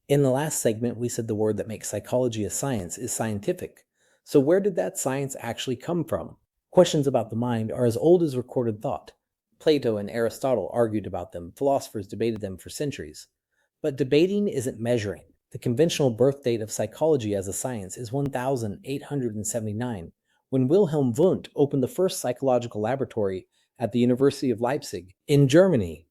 In the last segment, we said the word that makes psychology a science is scientific. So where did that science actually come from? Questions about the mind are as old as recorded thought. Plato and Aristotle argued about them, philosophers debated them for centuries. But debating isn't measuring. The conventional birth date of psychology as a science is 1879, when Wilhelm Wundt opened the first psychological laboratory at the University of Leipzig in Germany.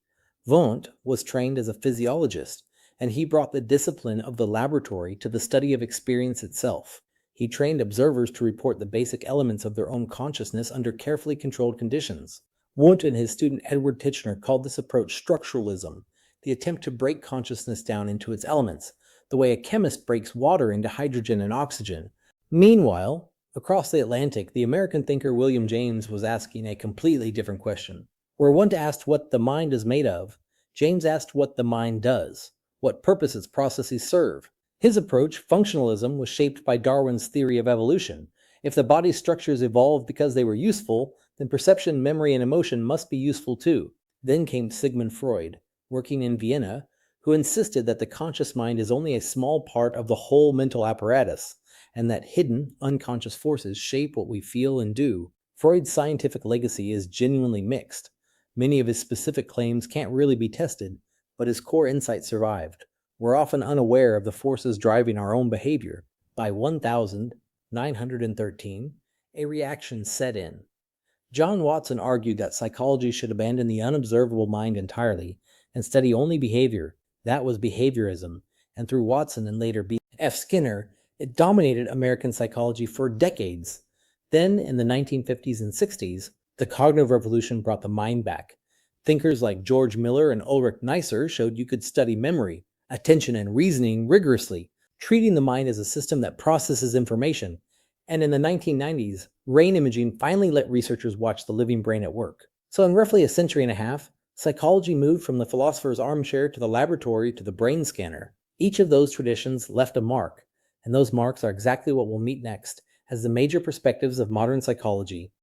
Wundt was trained as a physiologist, and he brought the discipline of the laboratory to the study of experience itself. He trained observers to report the basic elements of their own consciousness under carefully controlled conditions. Wundt and his student Edward Titchener called this approach structuralism, the attempt to break consciousness down into its elements, the way a chemist breaks water into hydrogen and oxygen. Meanwhile, across the Atlantic, the American thinker William James was asking a completely different question. Where Wundt asked what the mind is made of, James asked what the mind does, what purpose its processes serve. His approach, functionalism, was shaped by Darwin's theory of evolution. If the body's structures evolved because they were useful, then perception, memory, and emotion must be useful too. Then came Sigmund Freud, working in Vienna, who insisted that the conscious mind is only a small part of the whole mental apparatus, and that hidden, unconscious forces shape what we feel and do. Freud's scientific legacy is genuinely mixed. Many of his specific claims can't really be tested, but his core insight survived. We're often unaware of the forces driving our own behavior. By 1913, a reaction set in. John Watson argued that psychology should abandon the unobservable mind entirely and study only behavior. That was behaviorism, and through Watson and later B.F. Skinner, it dominated American psychology for decades. Then, in the 1950s and 60s, the cognitive revolution brought the mind back. Thinkers like George Miller and Ulrich Neisser showed you could study memory, attention, and reasoning rigorously, treating the mind as a system that processes information. And in the 1990s, brain imaging finally let researchers watch the living brain at work. So in roughly a century and a half, psychology moved from the philosopher's armchair to the laboratory to the brain scanner. Each of those traditions left a mark, and those marks are exactly what we'll meet next as the major perspectives of modern psychology.